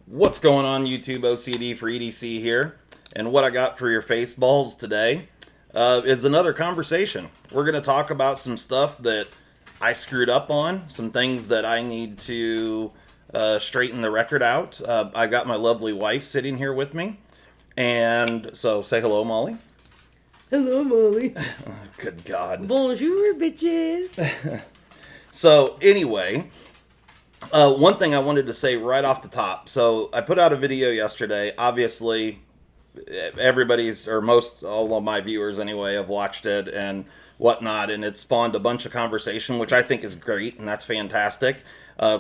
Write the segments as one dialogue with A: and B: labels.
A: What's going on, YouTube? OCD for EDC here, and what I got for your face balls today is another conversation. We're going to talk about some stuff that I screwed up on, some things that I need to straighten the record out. I got my lovely wife sitting here with me, and so say hello, Molly.
B: Hello, Molly.
A: Good God.
B: Bonjour, bitches.
A: So anyway, one thing I wanted to say right off the top. So I put out a video yesterday. Obviously, everybody's, or most, all of my viewers anyway, have watched it and whatnot, and it spawned a bunch of conversation, which I think is great, and that's fantastic.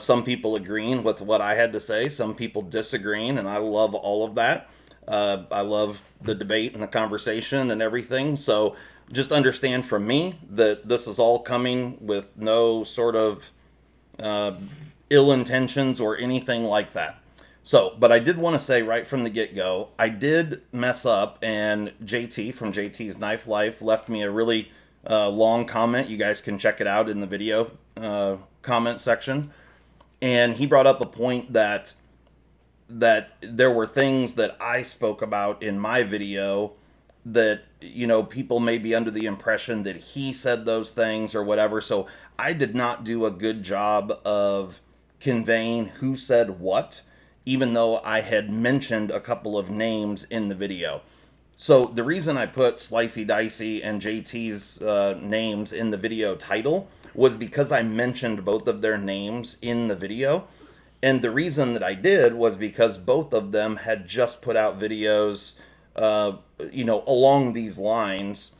A: Some people agreeing with what I had to say, some people disagreeing, and I love all of that. I love the debate and the conversation and everything. So just understand from me that this is all coming with no sort of ill intentions or anything like that. So, but I did want to say right from the get-go, I did mess up, and JT from JT's Knife Life left me a really long comment. You guys can check it out in the video comment section. And he brought up a point that there were things that I spoke about in my video that, you know, people may be under the impression that he said those things or whatever. So I did not do a good job of conveying who said what, even though I had mentioned a couple of names in the video. So the reason I put Slicey Dicey and JT's names in the video title was because I mentioned both of their names in the video. And the reason that I did was because both of them had just put out videos, along these lines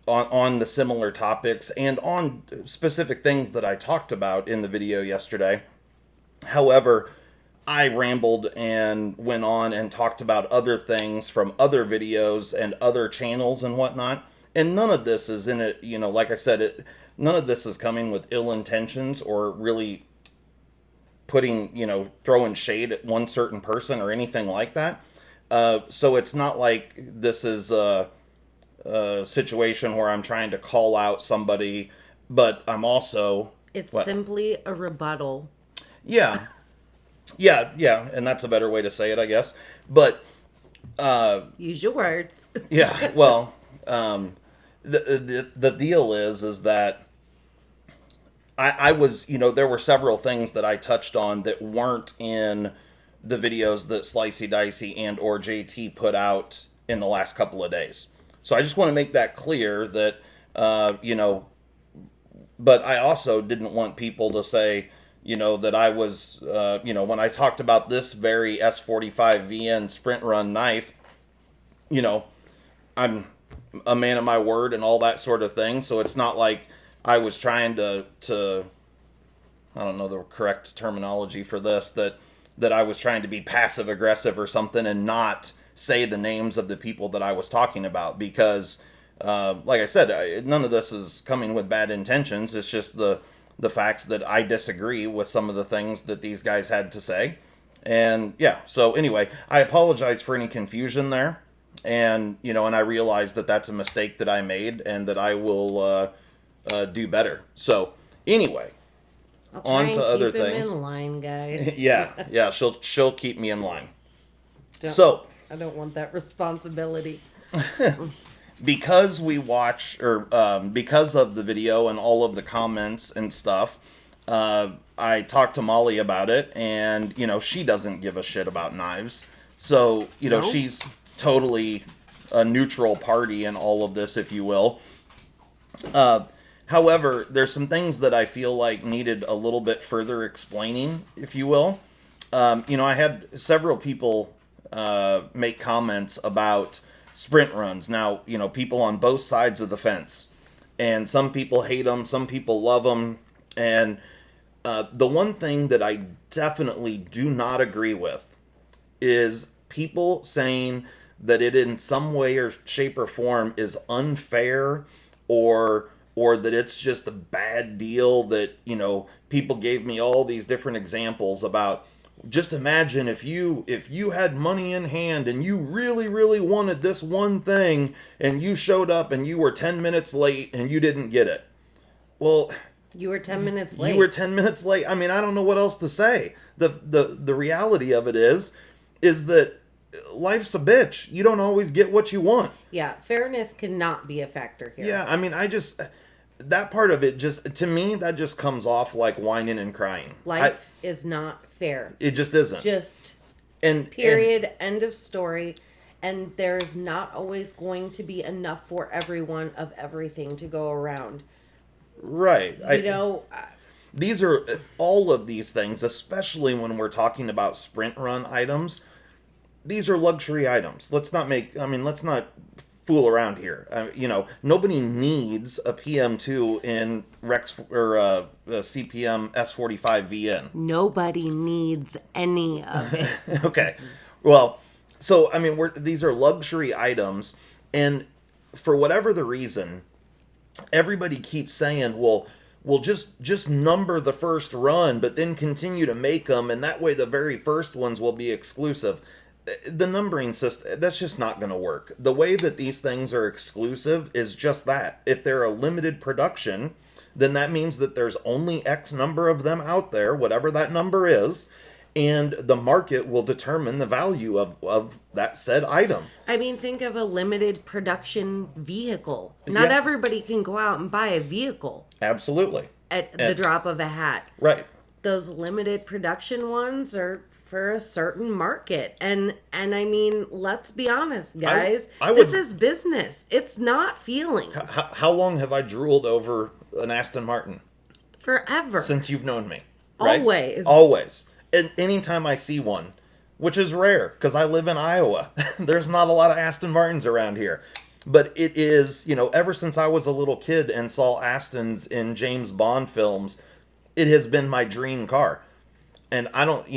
A: on the similar topics and on specific things that I talked about in the video yesterday. However, I rambled and went on and talked about other things from other videos and other channels and whatnot. And none of this is in it, like I said, none of this is coming with ill intentions or really throwing shade at one certain person or anything like that. So it's not like this is a situation where I'm trying to call out somebody, but I'm also...
B: It's simply a rebuttal.
A: Yeah, and that's a better way to say it, I guess. But...
B: use your words.
A: Yeah, well, the deal is that I was, there were several things that I touched on that weren't in the videos that Slicey Dicey and or JT put out in the last couple of days. So I just want to make that clear that, but I also didn't want people to say, that I was, when I talked about this very S45VN sprint run knife, I'm a man of my word and all that sort of thing. So it's not like I was trying to I don't know the correct terminology for this, that I was trying to be passive aggressive or something and not say the names of the people that I was talking about, because like I said, none of this is coming with bad intentions. It's just the facts that I disagree with some of the things that these guys had to say. And yeah, so anyway, I apologize for any confusion there. And, and I realize that that's a mistake that I made and that I will do better. So anyway, on to other things.
B: Keep him in line, guys.
A: yeah, she'll keep me in line.
B: I don't want that responsibility.
A: Because we watch, or because of the video and all of the comments and stuff, I talked to Molly about it, and she doesn't give a shit about knives. So
B: No?
A: she's totally a neutral party in all of this, if you will. However, there's some things that I feel like needed a little bit further explaining, if you will. I had several people make comments about sprint runs. Now, people on both sides of the fence. And some people hate them, some people love them. And the one thing that I definitely do not agree with is people saying that it in some way or shape or form is unfair, or that it's just a bad deal. That, people gave me all these different examples about, just imagine if you had money in hand and you really, really wanted this one thing, and you showed up and you were 10 minutes late and you didn't get it. Well,
B: You were 10 minutes late.
A: you were 10 minutes late. I mean, I don't know what else to say. The reality of it is, is that life's a bitch. You don't always get what you want.
B: Yeah, fairness cannot be a factor here.
A: Yeah, I mean, that part of it just, to me, that just comes off like whining and crying.
B: Life is not fair.
A: It just isn't.
B: Just
A: and
B: period, end of story. And there's not always going to be enough for everyone of everything to go around.
A: Right.
B: These
A: are all of these things, especially when we're talking about sprint run items. These are luxury items. Let's not fool around here. Nobody needs a PM2 in Rex or a CPM S45 VN.
B: Nobody needs any of it.
A: Okay. Well, so I mean, these are luxury items, and for whatever the reason, everybody keeps saying, "Well, just number the first run, but then continue to make them, and that way the very first ones will be exclusive." The numbering system, that's just not going to work. The way that these things are exclusive is just that. If they're a limited production, then that means that there's only X number of them out there, whatever that number is, and the market will determine the value of that said item.
B: I mean, think of a limited production vehicle. Not everybody can go out and buy a vehicle.
A: Absolutely.
B: At the drop of a hat.
A: Right.
B: Those limited production ones are for a certain market. And I mean, let's be honest, guys. This is business. It's not feelings.
A: How long have I drooled over an Aston Martin?
B: Forever.
A: Since you've known me. Right?
B: Always.
A: And anytime I see one, which is rare because I live in Iowa, there's not a lot of Aston Martins around here. But it is, ever since I was a little kid and saw Astons in James Bond films, it has been my dream car. And I don't,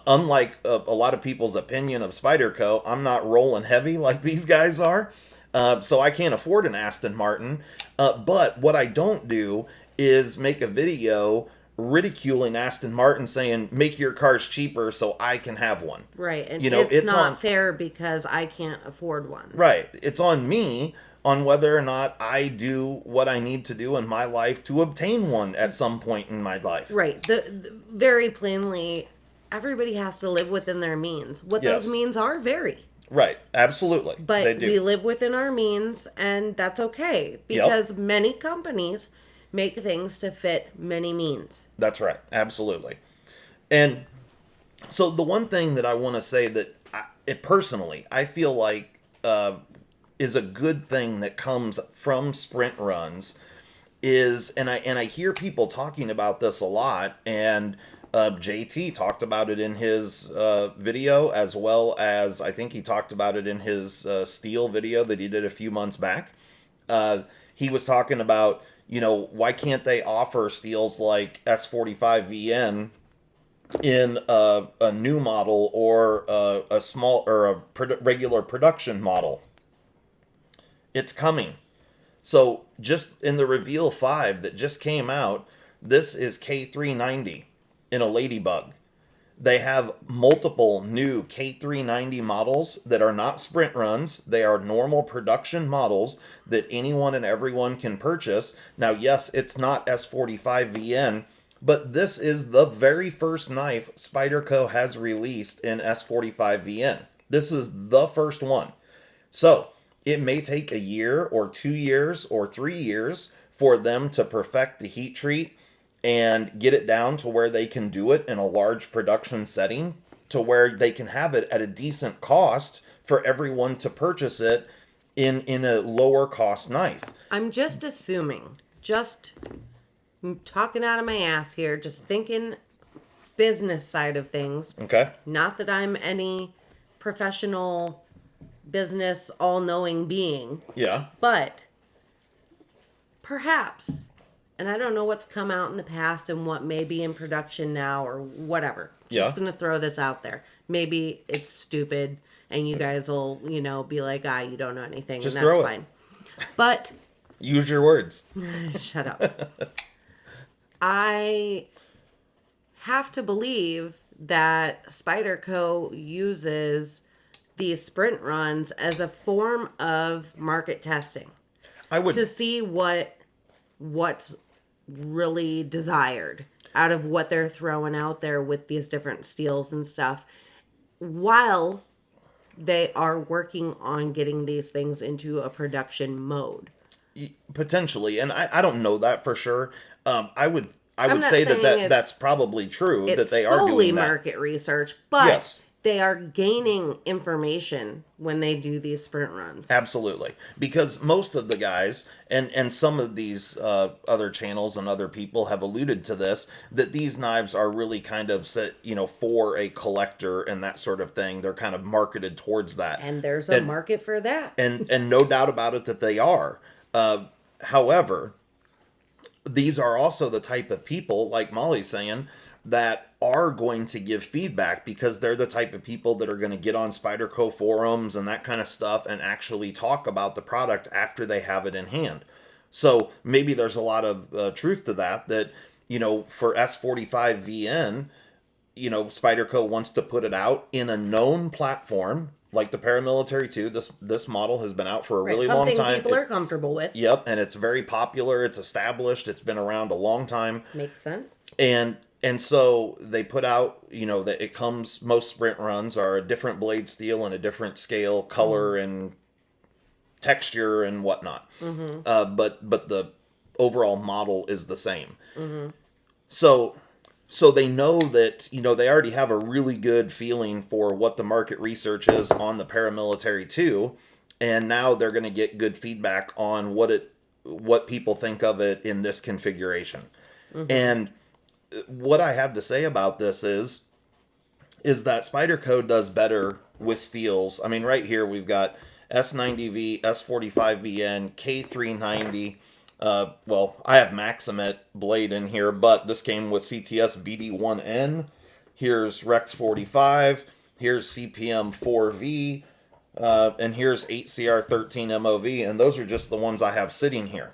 A: unlike a lot of people's opinion of Spyderco, I'm not rolling heavy like these guys are. So I can't afford an Aston Martin. But what I don't do is make a video ridiculing Aston Martin saying, make your cars cheaper so I can have one.
B: Right. And it's not fair because I can't afford one.
A: Right. It's on me on whether or not I do what I need to do in my life to obtain one at some point in my life.
B: Right. Very plainly, everybody has to live within their means. What those means are vary.
A: Right. Absolutely.
B: But we live within our means, and that's okay because many companies make things to fit many means.
A: That's right. Absolutely. And so the one thing that I want to say that personally, I feel like is a good thing that comes from sprint runs is, and I hear people talking about this a lot, and JT talked about it in his video, as well as I think he talked about it in his steel video that he did a few months back. He was talking about, why can't they offer steels like S45 VN in a new model or a small or a regular production model? It's coming. So just in the Reveal 5 that just came out, this is K390 in a Ladybug. They have multiple new K390 models that are not sprint runs. They are normal production models that anyone and everyone can purchase. Now, yes, it's not S45 VN, but this is the very first knife Spyderco has released in S45 VN. This is the first one. So it may take a year or 2 years or 3 years for them to perfect the heat treat and get it down to where they can do it in a large production setting, to where they can have it at a decent cost for everyone to purchase it in a lower cost knife.
B: I'm just assuming, I'm talking out of my ass here, just thinking business side of things.
A: Okay.
B: Not that I'm any professional business all-knowing being.
A: Yeah.
B: But perhaps, and I don't know what's come out in the past and what may be in production now or whatever. Just going to throw this out there. Maybe it's stupid and you guys will, be like, you don't know anything.
A: Just
B: and that's
A: throw
B: fine. But
A: use your words.
B: Shut up. I have to believe that Spyderco uses these sprint runs as a form of market testing.
A: I would,
B: to see what's really desired out of what they're throwing out there with these different steels and stuff. while they are working on getting these things into a production mode.
A: Potentially, and I don't know that for sure. I
B: I'm
A: would
B: not
A: say
B: saying
A: that's probably true that
B: it's
A: they are
B: solely
A: doing that.
B: market research, but
A: Yes,
B: they are gaining information when they do these sprint runs.
A: absolutely. Because most of the guys and some of these other channels and other people have alluded to this, that these knives are really kind of set, for a collector and that sort of thing. They're kind of marketed towards that.
B: And there's a
A: And
B: market for that.
A: and no doubt about it that they are. However, these are also the type of people, like Molly's saying, that are going to give feedback, because they're the type of people that are going to get on Spyderco forums and that kind of stuff and actually talk about the product after they have it in hand. So maybe there's a lot of truth to that, for S45VN, Spyderco wants to put it out in a known platform like the paramilitary 2. This model has been out for a
B: Right,
A: really long
B: something
A: time.
B: people are comfortable with.
A: Yep, and it's very popular. It's established. It's been around a long time.
B: Makes sense.
A: And so they put out, that it comes. Most sprint runs are a different blade steel and a different scale, color, and texture and whatnot. But the overall model is the same. So they know that, they already have a really good feeling for what the market research is on the paramilitary 2, and now they're going to get good feedback on what people think of it in this configuration. And what I have to say about this is that Spyderco does better with steels. I mean, right here we've got S90V, S45VN, K390. Well, I have Maximet blade in here, but this came with CTS BD1N. Here's Rex 45. Here's CPM 4V. And here's 8CR13 MOV. And those are just the ones I have sitting here.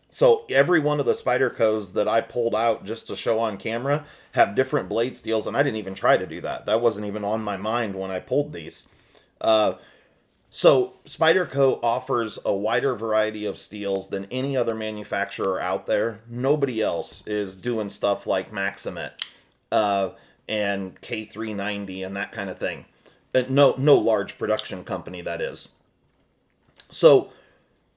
A: So every one of the Spydercos that I pulled out just to show on camera have different blade steels, and I didn't even try to do that. That wasn't even on my mind when I pulled these. So Spyderco offers a wider variety of steels than any other manufacturer out there. Nobody else is doing stuff like Maximet and K390 and that kind of thing. No large production company, that is. So,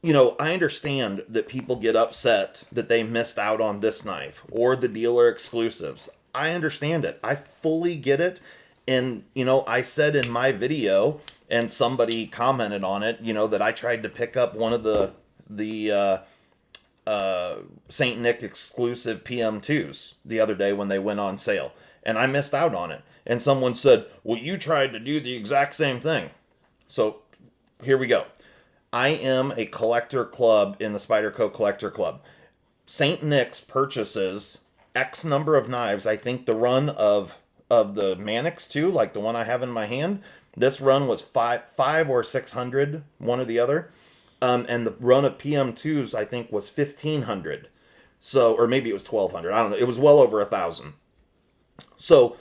A: I understand that people get upset that they missed out on this knife or the dealer exclusives. I understand it. I fully get it. And, I said in my video, and somebody commented on it, that I tried to pick up one of the St. Nick exclusive PM2s the other day when they went on sale. And I missed out on it. And someone said, well, you tried to do the exact same thing. So here we go. I am a collector club in the Spyderco Collector Club. St. Nick's purchases X number of knives. I think the run of the Mannix too, like the one I have in my hand, this run was five or 600, one or the other. And the run of PM2s, I think, was 1,500. So, or maybe it was 1,200. I don't know. It was well over 1,000. So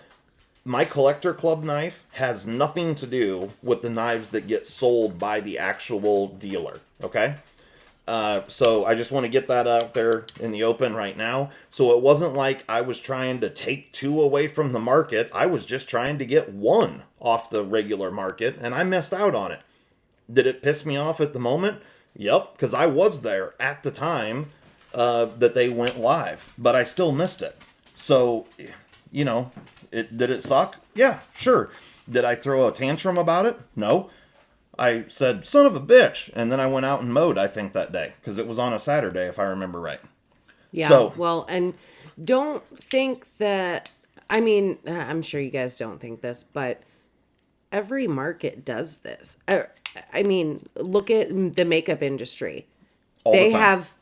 A: my collector club knife has nothing to do with the knives that get sold by the actual dealer, okay? So I just want to get that out there in the open right now. So it wasn't like I was trying to take 2 away from the market. I was just trying to get 1 off the regular market, and I missed out on it. Did it piss me off at the moment? Yep, because I was there at the time that they went live, but I still missed it. So, did it suck? Yeah, sure. Did I throw a tantrum about it? No. I said, son of a bitch, and then I went out and mowed, I think, that day, because it was on a Saturday, if I remember right.
B: Yeah,
A: so,
B: well, and don't think that, I mean, I'm sure you guys don't think this, but every market does this. I mean, look at the makeup industry. They have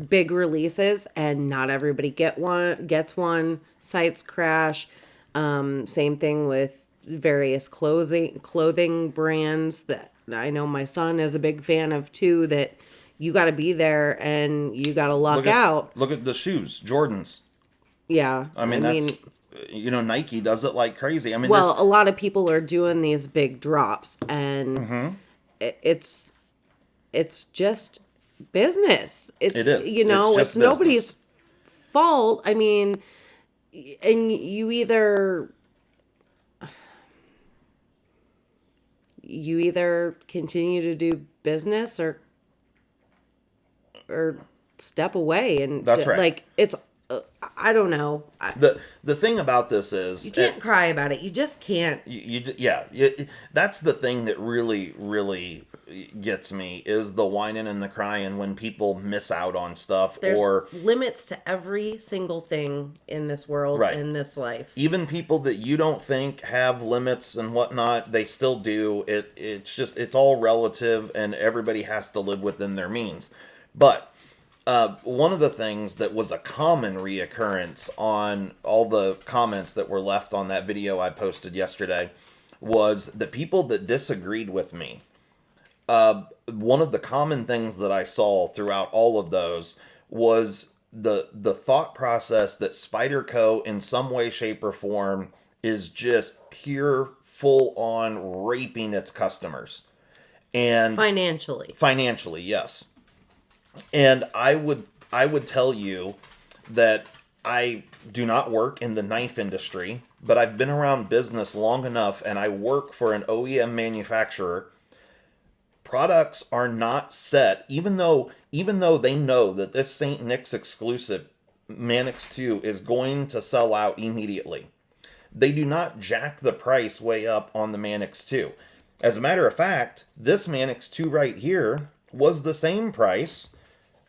B: big releases, and not everybody gets one. Sites crash. Same thing with various clothing brands that I know my son is a big fan of too, that you got to be there and you got to luck out.
A: Look at the shoes, Jordans.
B: Yeah.
A: I mean, Nike does it like crazy. I mean,
B: well, a lot of people are doing these big drops, and it's just business. It is. It's nobody's fault. I mean, and you either, you either continue to do business or step away. And
A: That's right.
B: like, it's, I don't know.
A: The thing about this is
B: You can't cry about it. You just can't.
A: That's the thing that really gets me is the whining and the crying when people miss out on stuff.
B: There's
A: or
B: limits to every single thing in this world,
A: Right.
B: in this life.
A: Even people that you don't think have limits and whatnot, they still do. It's all relative, and everybody has to live within their means. But one of the things that was a common reoccurrence on all the comments that were left on that video I posted yesterday was the people that disagreed with me. One of the common things that I saw throughout all of those was the thought process that Spyderco in some way, shape, or form is just pure, full-on raping its customers. And financially, yes. And I would tell you that I do not work in the knife industry, but I've been around business long enough, and I work for an OEM manufacturer. Products are not set, even though they know that this St. Nick's exclusive Mannix 2 is going to sell out immediately. They do not jack the price way up on the Mannix 2. As a matter of fact, this Mannix 2 right here was the same price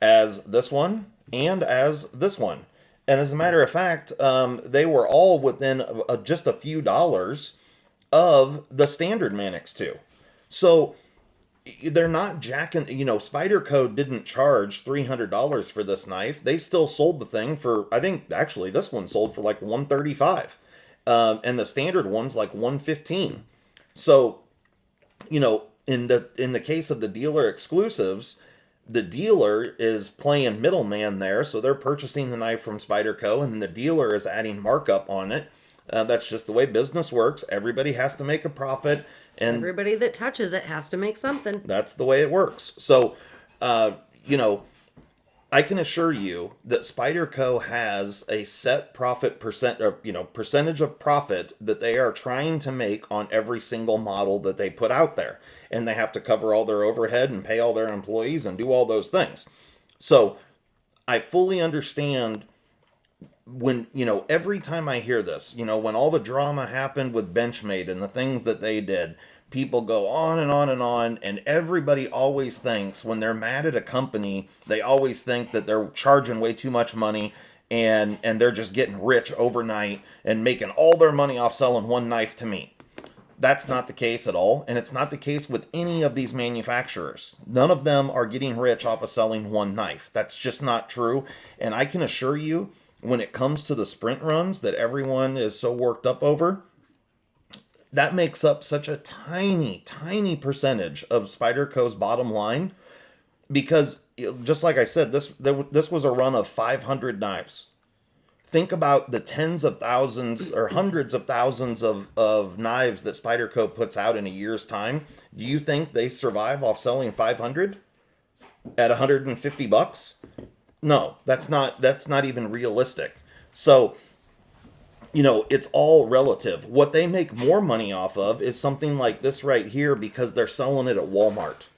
A: as this one and as this one. And as a matter of fact, they were all within just a few dollars of the standard Mannix 2. So they're not jacking, Spyderco didn't charge $300 for this knife. They still sold the thing for, I think, actually, this one sold for like $135. And the standard one's like $115. So, in the case of the dealer exclusives, the dealer is playing middleman there, so they're purchasing the knife from Spyderco, and the dealer is adding markup on it. That's just the way business works. Everybody has to make a profit, and
B: everybody that touches it has to make something.
A: That's the way it works. So, I can assure you that Spyderco has a set profit percentage of profit that they are trying to make on every single model that they put out there. And they have to cover all their overhead and pay all their employees and do all those things. So I fully understand when, every time I hear this, when all the drama happened with Benchmade and the things that they did, people go on and on and on, and everybody always thinks when they're mad at a company, they always think that they're charging way too much money and they're just getting rich overnight and making all their money off selling one knife to me. That's not the case at all, and it's not the case with any of these manufacturers. None of them are getting rich off of selling one knife. That's just not true, and I can assure you, when it comes to the sprint runs that everyone is so worked up over, that makes up such a tiny, tiny percentage of Spyderco's bottom line, because just like I said, this was a run of 500 knives. Think about the tens of thousands or hundreds of thousands of knives that Spyderco puts out in a year's time. Do you think they survive off selling 500 at $150? No, that's not even realistic. So, it's all relative. What they make more money off of is something like this right here, because they're selling it at Walmart.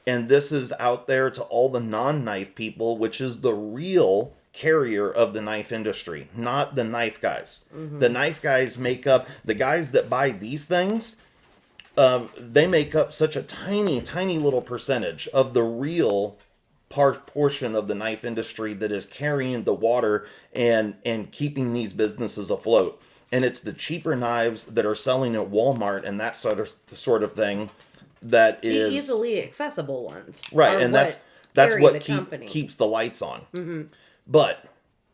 A: And this is out there to all the non-knife people, which is the real carrier of the knife industry, not the knife guys. Mm-hmm. The knife guys make up, the guys that buy these things, they make up such a tiny, tiny little percentage of the real portion of the knife industry that is carrying the water and keeping these businesses afloat. And it's the cheaper knives that are selling at Walmart and that sort of thing that is
B: the easily accessible ones,
A: right? And that's what keeps the lights on. Mm-hmm. But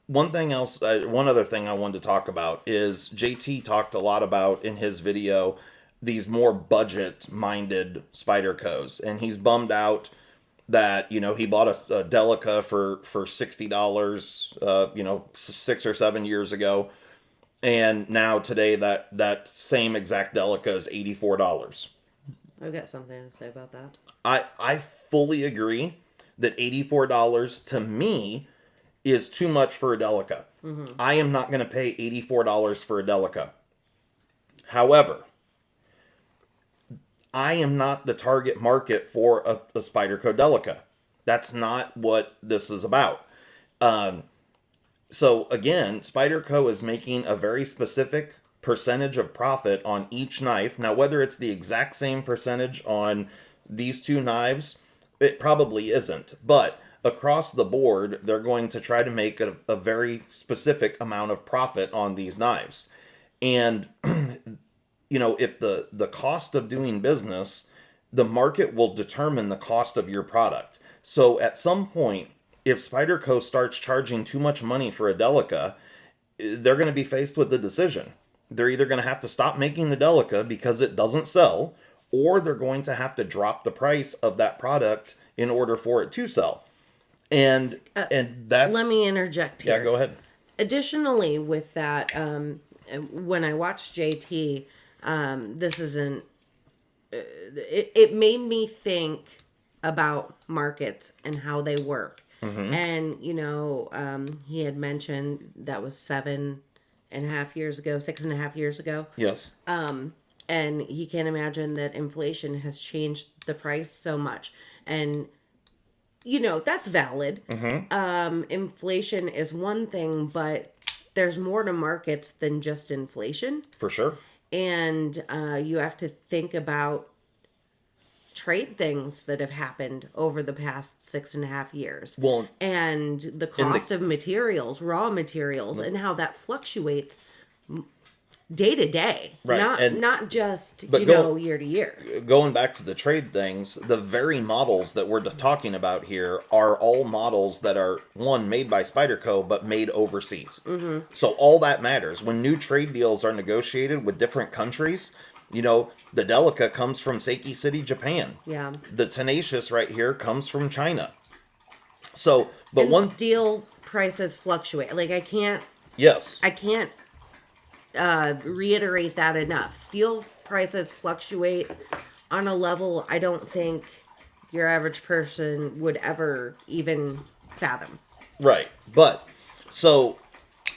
A: one other thing I wanted to talk about is JT talked a lot about in his video these more budget-minded Spydercos, and he's bummed out that he bought a Delica for $60 6 or 7 years ago, and now today that same exact Delica is $84.
B: I've got something to say about that.
A: I fully agree that $84 to me is too much for a Delica. Mm-hmm. I am not going to pay $84 for a Delica. However, I am not the target market for a Spyderco Delica. That's not what this is about. So again, Spyderco is making a very specific percentage of profit on each knife. Now, whether it's the exact same percentage on these two knives, it probably isn't. But across the board, they're going to try to make a very specific amount of profit on these knives. And, if the cost of doing business, the market will determine the cost of your product. So at some point, if Spyderco starts charging too much money for a Delica, they're going to be faced with the decision. They're either going to have to stop making the Delica because it doesn't sell, or they're going to have to drop the price of that product in order for it to sell. And that's...
B: Let me interject here.
A: Yeah, go ahead.
B: Additionally, with that, when I watched JT, this isn't... It made me think about markets and how they work. Mm-hmm. And, he had mentioned that was 6.5 years ago.
A: Yes.
B: And he can't imagine that inflation has changed the price so much. And, that's valid. Mm-hmm. Inflation is one thing, but there's more to markets than just inflation.
A: For sure.
B: And you have to think about trade things that have happened over the past 6.5 years.
A: Well,
B: and the cost of materials, raw materials, and how that fluctuates day to day,
A: right.
B: not just year to year.
A: Going back to the trade things, the very models that we're talking about here are all models that are made by Spyderco but made overseas. Mm-hmm. So all that matters when new trade deals are negotiated with different countries. The Delica comes from Seiki City, Japan.
B: Yeah.
A: The Tenacious right here comes from China. So, but
B: steel prices fluctuate. Like I can't reiterate that enough. Steel prices fluctuate on a level I don't think your average person would ever even fathom.
A: Right. But so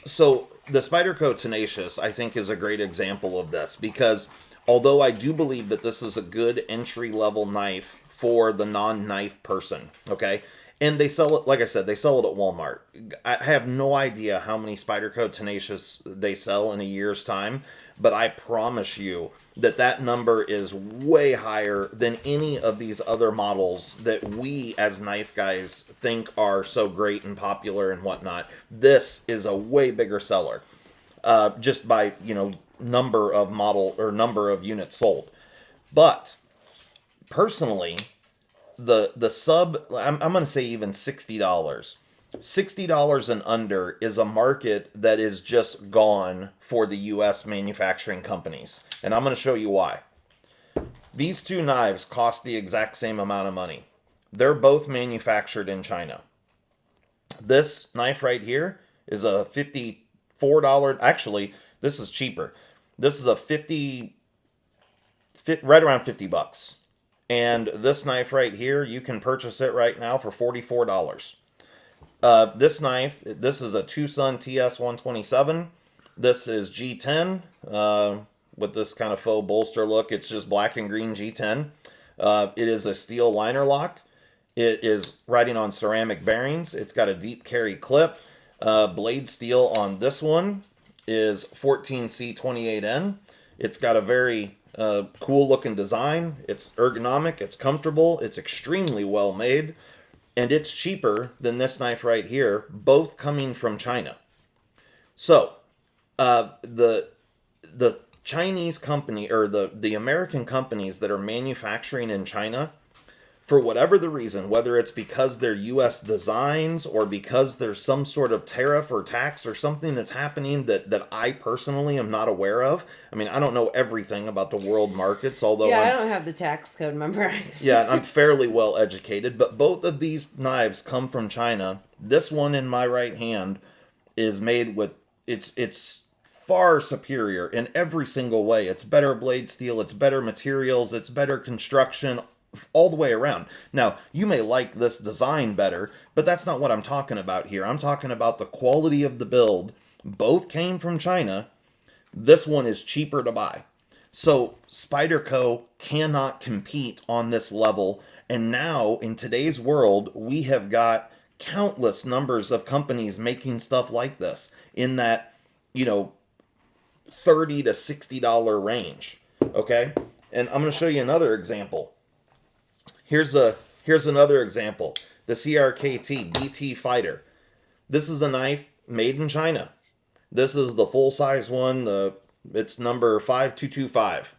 A: the Spyderco Tenacious, I think, is a great example of this because although I do believe that this is a good entry-level knife for the non-knife person, okay? And they sell it, like I said, they sell it at Walmart. I have no idea how many Spyderco Tenacious they sell in a year's time, but I promise you that number is way higher than any of these other models that we as knife guys think are so great and popular and whatnot. This is a way bigger seller, just by, number of units sold. But personally, the sub, I'm going to say even $60 and under is a market that is just gone for the U.S. manufacturing companies. And I'm going to show you why. These two knives cost the exact same amount of money. They're both manufactured in China. This knife right here is a $54. Actually, this is cheaper. This is right around $50. And this knife right here, you can purchase it right now for $44. This knife, this is a Tucson TS127. This is G10 with this kind of faux bolster look. It's just black and green G10. It is a steel liner lock. It is riding on ceramic bearings. It's got a deep carry clip. Blade steel on this one is 14C28N. It's got a very cool looking design. It's ergonomic, it's comfortable, it's extremely well made, and it's cheaper than this knife right here, both coming from China. So the Chinese company, or the American companies that are manufacturing in China, for whatever the reason, whether it's because they're U.S. designs or because there's some sort of tariff or tax or something that's happening that I personally am not aware of. I mean, I don't know everything about the world markets, although
B: I don't have the tax code memorized.
A: Yeah, I'm fairly well educated, but both of these knives come from China. This one in my right hand is made with, it's far superior in every single way. It's better blade steel, it's better materials, it's better construction, all the way around. Now, you may like this design better, but that's not what I'm talking about here. I'm talking about the quality of the build. Both came from China. This one is cheaper to buy. So Spyderco cannot compete on this level. And now in today's world, we have got countless numbers of companies making stuff like this in that, you know, $30 to $60 range. Okay? And I'm going to show you another example. Here's another example. The CRKT BT Fighter. This is a knife made in China. This is the full-size one. It's number 5225.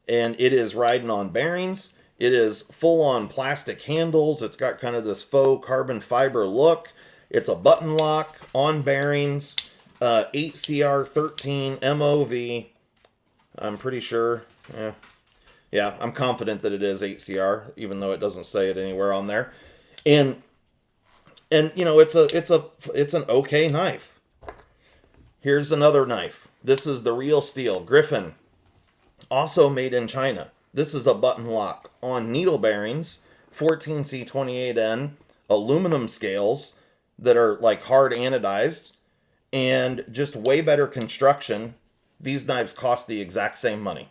A: And it is riding on bearings. It is full-on plastic handles. It's got kind of this faux carbon fiber look. It's a button lock on bearings. 8CR13 MOV. I'm pretty sure. Yeah, I'm confident that it is 8CR, even though it doesn't say it anywhere on there. And you know, it's an okay knife. Here's another knife. This is the Real Steel Griffin, also made in China. This is a button lock on needle bearings, 14C28N, aluminum scales that are like hard anodized, and just way better construction. These knives cost the exact same money.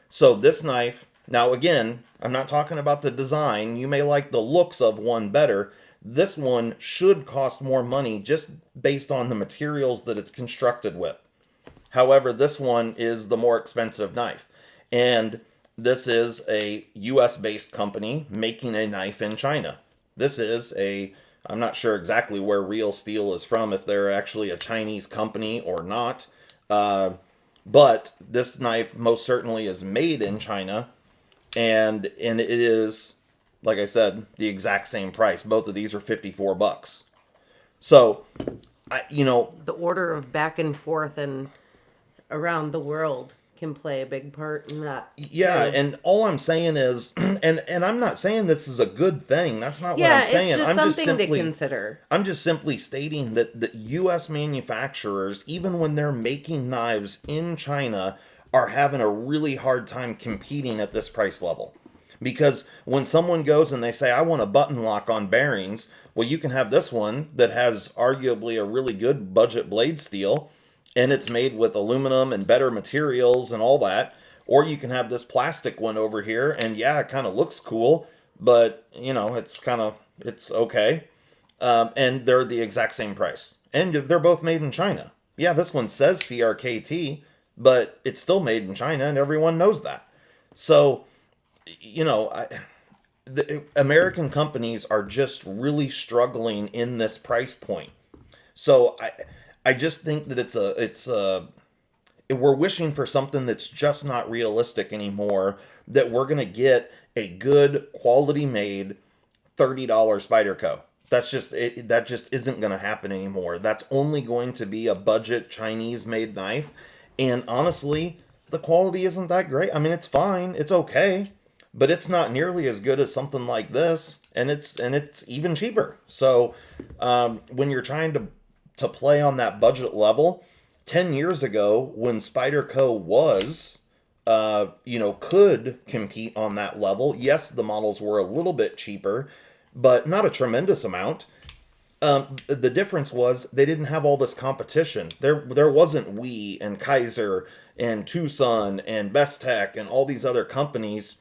A: So this knife, now again, I'm not talking about the design. You may like the looks of one better. This one should cost more money just based on the materials that it's constructed with. However, this one is the more expensive knife. And this is a US-based company making a knife in China. I'm not sure exactly where Real Steel is from, if they're actually a Chinese company or not. But this knife most certainly is made in China, and it is, like I said, the exact same price. Both of these are $54. So,
B: The order of back and forth and around the world can play a big part in that.
A: Yeah,
B: too.
A: and all I'm saying is, and I'm not saying this is a good thing. That's not what I'm saying.
B: It's just
A: I'm
B: something
A: simply,
B: to consider.
A: I'm just simply stating that the U.S. manufacturers, even when they're making knives in China, are having a really hard time competing at this price level. Because when someone goes and they say, I want a button lock on bearings, well, you can have this one that has arguably a really good budget blade steel, and it's made with aluminum and better materials and all that. Or you can have this plastic one over here, and yeah, it kind of looks cool, but, it's okay. And they're the exact same price. And they're both made in China. Yeah, this one says CRKT, but it's still made in China, and everyone knows that. So, the American companies are just really struggling in this price point. So I just think that we're wishing for something that's just not realistic anymore. That we're gonna get a good quality made $30 Spyderco. That just isn't gonna happen anymore. That's only going to be a budget Chinese made knife. And honestly, the quality isn't that great. I mean, it's fine, it's okay, but it's not nearly as good as something like this, and it's even cheaper. So when you're trying to play on that budget level, 10 years ago when Spyderco could compete on that level, yes, the models were a little bit cheaper, but not a tremendous amount. The difference was they didn't have all this competition. There wasn't We and Kaiser and Tucson and Best Tech and all these other companies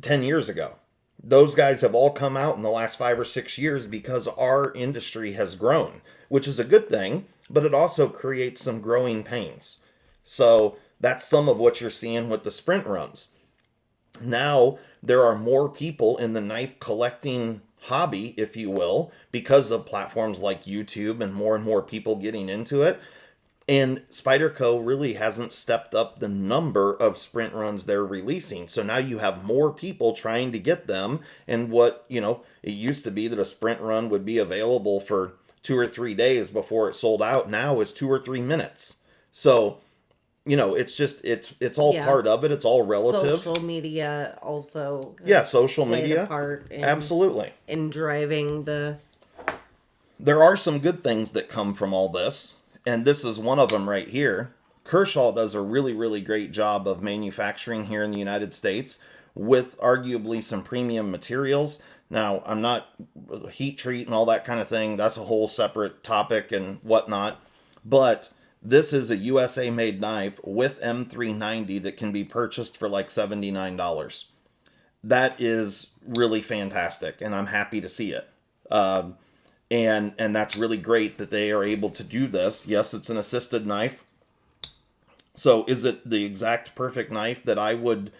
A: 10 years ago. Those guys have all come out in the last 5 or 6 years because our industry has grown, which is a good thing, but it also creates some growing pains. So that's some of what you're seeing with the sprint runs. Now there are more people in the knife collecting hobby, if you will, because of platforms like YouTube and more people getting into it. And Spyderco really hasn't stepped up the number of sprint runs they're releasing. So now you have more people trying to get them. And it used to be that a sprint run would be available for 2 or 3 days before it sold out. Now is 2 or 3 minutes. So, it's all part of it. It's all relative.
B: Social media also.
A: Social media.
B: A part
A: Absolutely.
B: In driving
A: There are some good things that come from all this. And this is one of them right here. Kershaw does a really, really great job of manufacturing here in the United States with arguably some premium materials. Now, I'm not heat treat and all that kind of thing. That's a whole separate topic and whatnot. But This is a USA made knife with M390 that can be purchased for like $79. That is really fantastic, and I'm happy to see it. And that's really great that they are able to do this. Yes, it's an assisted knife. So is it the exact perfect knife that I would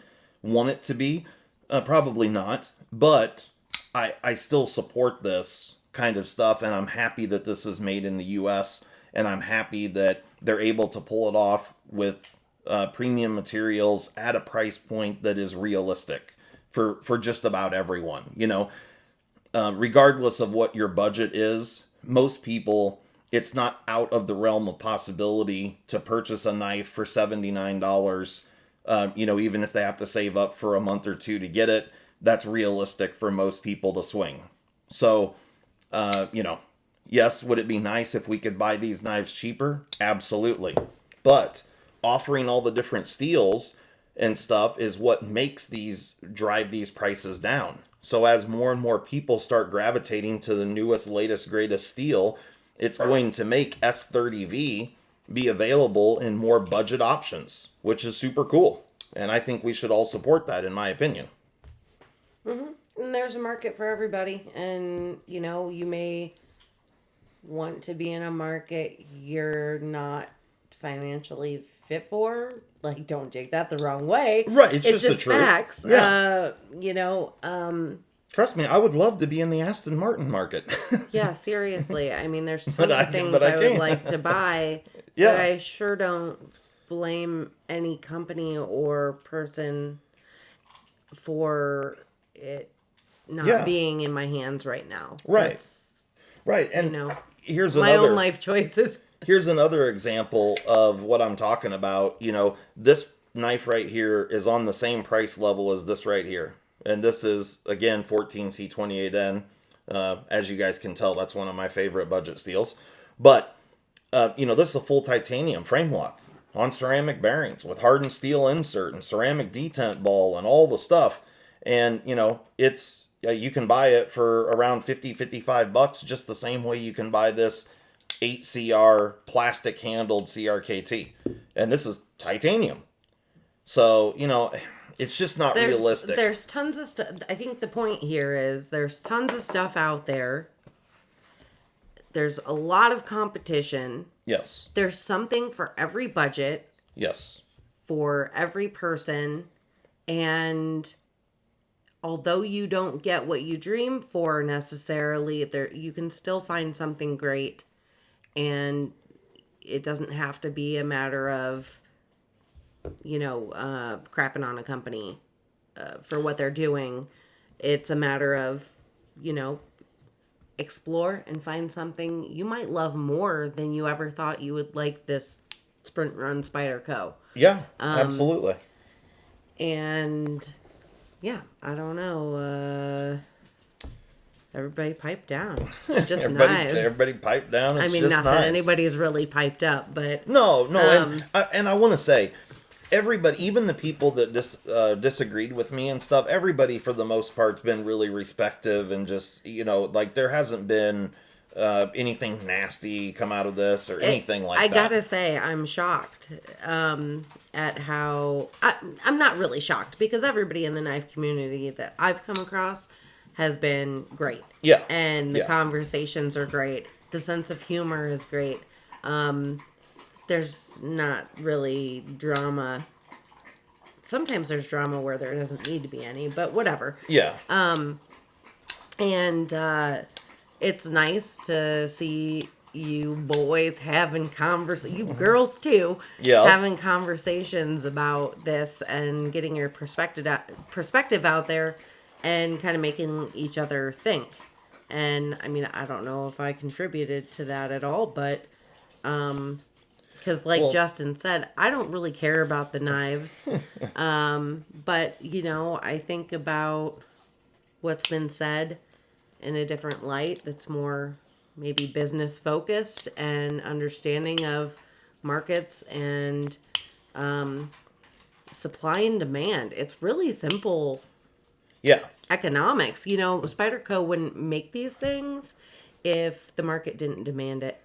A: want it to be? Probably not. But I still support this kind of stuff, and I'm happy that this is made in the U.S., and I'm happy that they're able to pull it off with premium materials at a price point that is realistic for just about everyone. Regardless of what your budget is, most people, it's not out of the realm of possibility to purchase a knife for $79. Even if they have to save up for a month or two to get it, that's realistic for most people to swing. So, yes, would it be nice if we could buy these knives cheaper? Absolutely. But offering all the different steels and stuff is what makes drive these prices down. So as more and more people start gravitating to the newest, latest, greatest steel, it's going to make S30V be available in more budget options, which is super cool. And I think we should all support that, in my opinion.
B: Mm-hmm. And there's a market for everybody. And, you may want to be in a market you're not financially fit for. Like, don't take that the wrong way.
A: Right, it's just the truth.
B: Facts.
A: Yeah.
B: Trust
A: me, I would love to be in the Aston Martin market.
B: Yeah, seriously. I mean, there's tons of things I would like to buy.
A: Yeah.
B: But I sure don't blame any company or person for it not being in my hands right now.
A: Right. Right. And here's
B: my own life choices.
A: Here's another example of what I'm talking about. This knife right here is on the same price level as this right here. And this is, again, 14C28N. As you guys can tell, that's one of my favorite budget steels. But, this is a full titanium frame lock on ceramic bearings with hardened steel insert and ceramic detent ball and all the stuff. And, it's you can buy it for around $55 just the same way you can buy this 8CR plastic handled CRKT. And this is titanium. So, it's just not realistic.
B: There's tons of stuff. I think the point here is there's tons of stuff out there. There's a lot of competition.
A: Yes.
B: There's something for every budget.
A: Yes.
B: For every person. And although you don't get what you dream for necessarily, you can still find something great. And it doesn't have to be a matter of, crapping on a company for what they're doing. It's a matter of, explore and find something you might love more than you ever thought you would like this Sprint Run Spyderco.
A: Yeah, absolutely.
B: And, yeah, I don't know. Everybody pipe down. It's just knives.
A: Everybody pipe down. It's
B: not that anybody's really piped up, but
A: no. And I want to say, everybody, even the people that disagreed with me and stuff, everybody for the most part's been really respectful and just there hasn't been anything nasty come out of this or anything like that.
B: I gotta say, I'm shocked at how I'm not really shocked because everybody in the knife community that I've come across has been great.
A: Yeah.
B: And the conversations are great. The sense of humor is great. There's not really drama. Sometimes there's drama where there doesn't need to be any, but whatever.
A: Yeah.
B: And it's nice to see you boys having you girls too, having conversations about this and getting your perspective out there and kind of making each other think. And I mean, I don't know if I contributed to that at all, but because Justin said, I don't really care about the knives. But, I think about what's been said in a different light that's more maybe business focused and understanding of markets and supply and demand. It's really simple.
A: Yeah.
B: Economics. Spyderco wouldn't make these things if the market didn't demand it.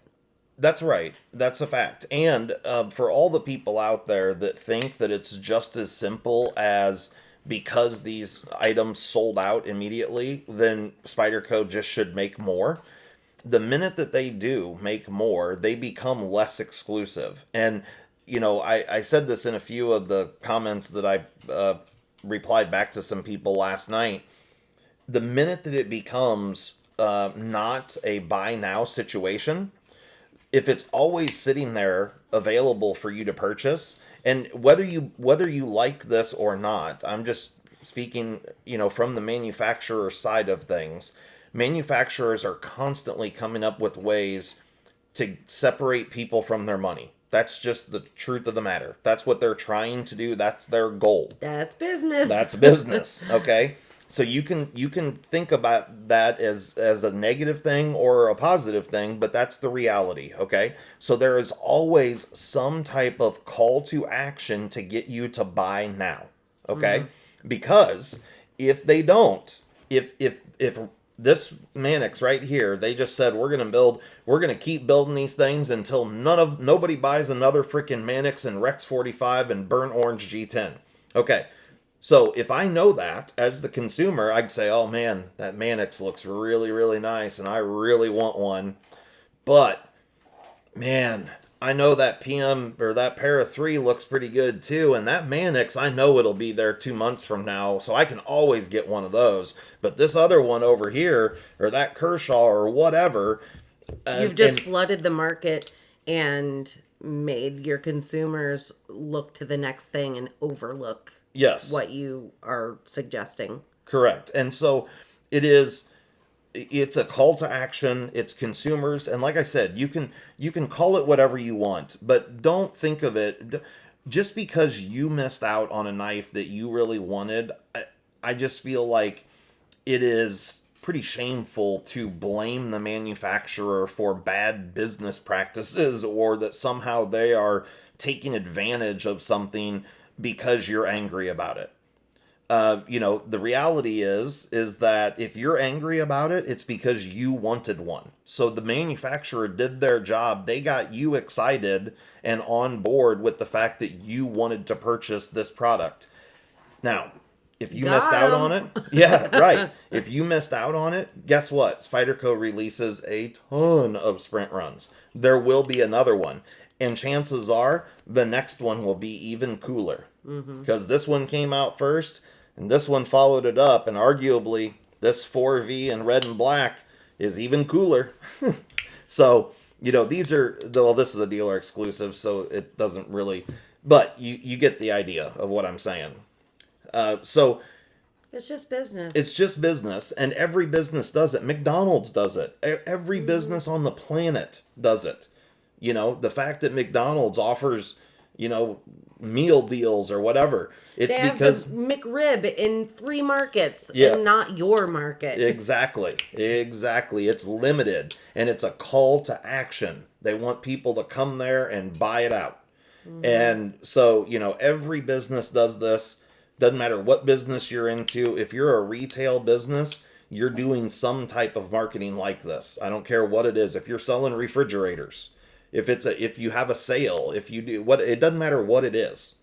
A: That's right. That's a fact. And for all the people out there that think that it's just as simple as because these items sold out immediately, then Spyderco just should make more. The minute that they do make more, they become less exclusive. And, I said this in a few of the comments that I replied back to some people last night. The minute that it becomes not a buy now situation, if it's always sitting there available for you to purchase, and whether you like this or not, I'm just speaking, from the manufacturer side of things. Manufacturers are constantly coming up with ways to separate people from their money. That's just the truth of the matter. That's what they're trying to do. That's their goal.
B: That's business.
A: That's business, okay? So you can think about that as a negative thing or a positive thing, but that's the reality, okay? So there is always some type of call to action to get you to buy now, okay? Because if they don't, if this Mannix right here, they just said we're gonna keep building these things until nobody buys another freaking Mannix and Rex 45 and burnt orange G10. Okay. So if I know that as the consumer, I'd say, oh man, that Mannix looks really, really nice and I really want one. But man, I know that PM or that Para 3 looks pretty good too. And that Mannix, I know it'll be there 2 months from now. So I can always get one of those. But this other one over here, or that Kershaw or whatever.
B: You've just flooded the market and made your consumers look to the next thing and overlook what you are suggesting.
A: Correct. And so it's a call to action. It's consumers. And like I said, you can call it whatever you want, but don't think of it just because you missed out on a knife that you really wanted. I just feel like it is pretty shameful to blame the manufacturer for bad business practices or that somehow they are taking advantage of something because you're angry about it. The reality is that if you're angry about it, it's because you wanted one. So the manufacturer did their job. They got you excited and on board with the fact that you wanted to purchase this product. Now, if you missed out on it, yeah, right. If you missed out on it, guess what? Spyderco releases a ton of sprint runs. There will be another one. And chances are the next one will be even cooler. Because this one came out first, and this one followed it up, and arguably this 4V in red and black is even cooler. So, these are, well, this is a dealer exclusive, so it doesn't really, but you get the idea of what I'm saying. So
B: it's just business.
A: It's just business, and every business does it. McDonald's does it. Every business on the planet does it. The fact that McDonald's offers, meal deals or whatever. It's
B: they
A: because
B: have the McRib in 3 markets and not your market.
A: Exactly. It's limited and it's a call to action. They want people to come there and buy it out. And so, every business does this. Doesn't matter what business you're into. If you're a retail business, you're doing some type of marketing like this. I don't care what it is. If you're selling refrigerators, if you have a sale, if you do it doesn't matter what it is.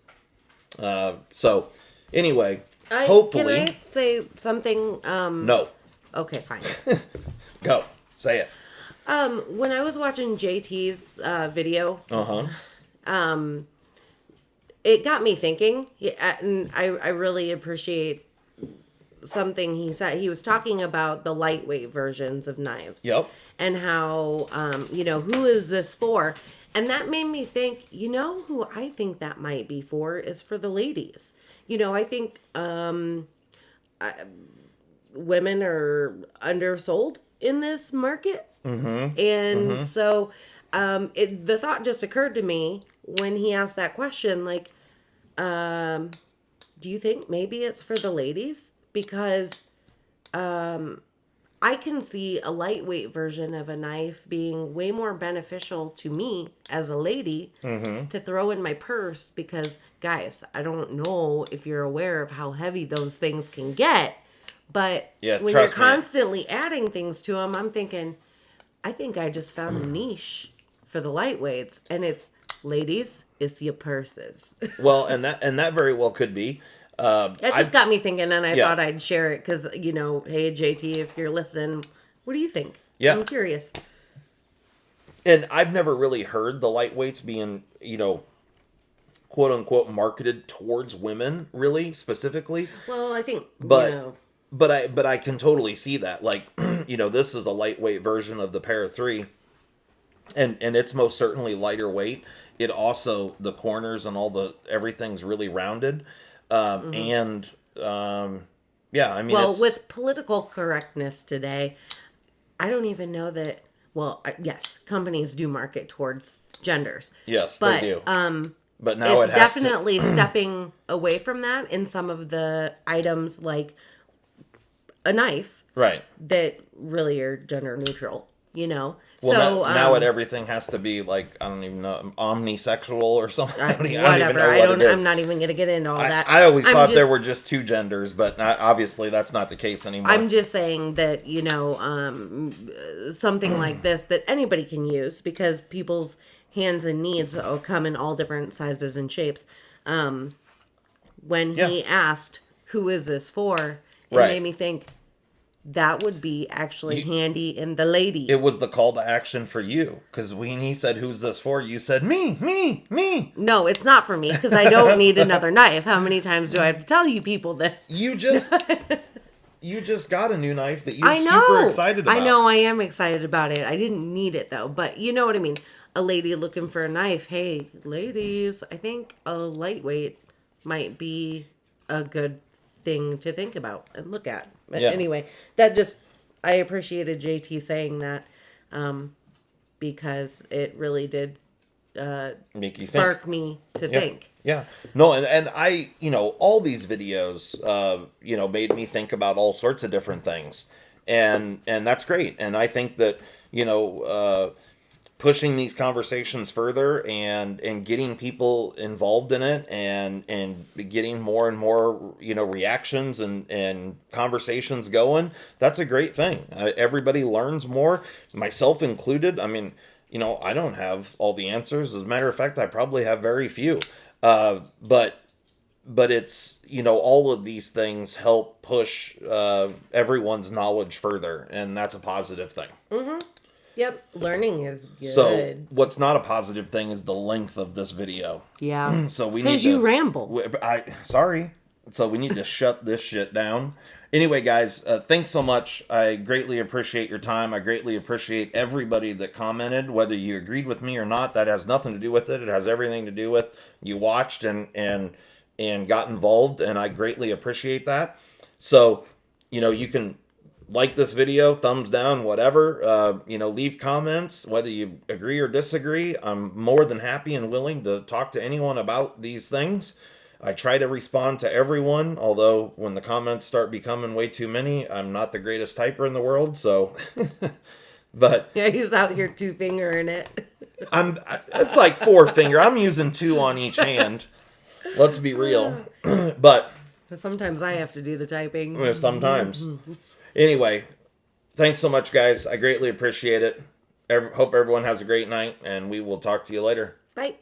A: So anyway, hopefully.
B: Can I say something?
A: No.
B: Okay, fine.
A: Go. Say it.
B: When I was watching JT's video, it got me thinking, and I really appreciate something he said. He was talking about the lightweight versions of knives.
A: Yep.
B: And how, who is this for? And that made me think, who I think that might be for is for the ladies. I think women are undersold in this market. And so the thought just occurred to me when he asked that question, like, do you think maybe it's for the ladies? Because I can see a lightweight version of a knife being way more beneficial to me as a lady to throw in my purse because, guys, I don't know if you're aware of how heavy those things can get, but when you're constantly adding things to them, I'm thinking, I think I just found a niche for the lightweights, and it's, ladies, it's your purses.
A: Well, and that very well could be.
B: It just got me thinking, and I
A: Yeah.
B: thought I'd share it because, you know, hey, JT, if you're listening, what do you think?
A: Yeah.
B: I'm curious.
A: And I've never really heard the lightweights being, you know, quote unquote marketed towards women, really specifically.
B: Well, I think,
A: But
B: you know,
A: but I can totally see that. Like, you know, this is a lightweight version of the Para 3, and it's most certainly lighter weight. It also, the corners and everything's really rounded, and yeah, I mean,
B: well, with political correctness today, I don't even know that. Well, yes, companies do market towards genders.
A: yes,
B: but,
A: they do. But now
B: it's
A: it has
B: definitely stepping away from that in some of the items, like a knife,
A: right.
B: that really are gender neutral. You know,
A: Well,
B: so
A: now everything has to be like, I don't even know, omnisexual or something. I don't even know
B: whatever.
A: what it is.
B: I'm not even gonna get into all that.
A: I always
B: I'm
A: thought there
B: just-
A: were just two genders, but obviously that's not the case anymore.
B: I'm just saying that, you know, something like this that anybody can use because people's hands and needs come in all different sizes and shapes. When he asked, "Who is this for?" it
A: Right.
B: made me think that would be actually handy in the lady.
A: It was the call to action for you, because when he said, "Who's this for?" you said, "Me."
B: No, it's not for me because I don't need another knife. How many times do I have to tell you people this?
A: You just got a new knife that you're
B: I know.
A: super excited about.
B: I know. I am excited about it. I didn't need it though, but you know what I mean. A lady looking for a knife. Hey, ladies, I think a lightweight might be a good thing to think about and look at. But
A: Yeah.
B: anyway, I appreciated JT saying that because it really did
A: Make you
B: spark
A: think.
B: me to
A: Yeah.
B: think.
A: Yeah. No, and I, you know, all these videos, you know, made me think about all sorts of different things. And that's great. And I think that, you know, pushing these conversations further and getting people involved in it and getting more and more, you know, reactions and conversations going, that's a great thing. Everybody learns more, myself included. I mean, you know, I don't have all the answers. As a matter of fact, I probably have very few. But it's, you know, all of these things help push everyone's knowledge further, and that's a positive thing.
B: Mm-hmm. Yep, learning is good.
A: So what's not a positive thing is the length of this video.
B: Yeah.
A: So we need
B: because you ramble.
A: Sorry. So we need to shut this shit down. Anyway, guys, thanks so much. I greatly appreciate your time. I greatly appreciate everybody that commented, whether you agreed with me or not. That has nothing to do with it. It has everything to do with you watched and got involved, and I greatly appreciate that. So, you know, you can like this video, thumbs down, whatever. You know, leave comments, whether you agree or disagree. I'm more than happy and willing to talk to anyone about these things. I try to respond to everyone, although when the comments start becoming way too many, I'm not the greatest typer in the world, so... But...
B: Yeah, he's out here two-fingering it.
A: It's like four-finger. I'm using two on each hand. Let's be real. But...
B: Sometimes I have to do the typing.
A: Sometimes. Anyway, thanks so much, guys. I greatly appreciate it. Hope everyone has a great night, and we will talk to you later.
B: Bye.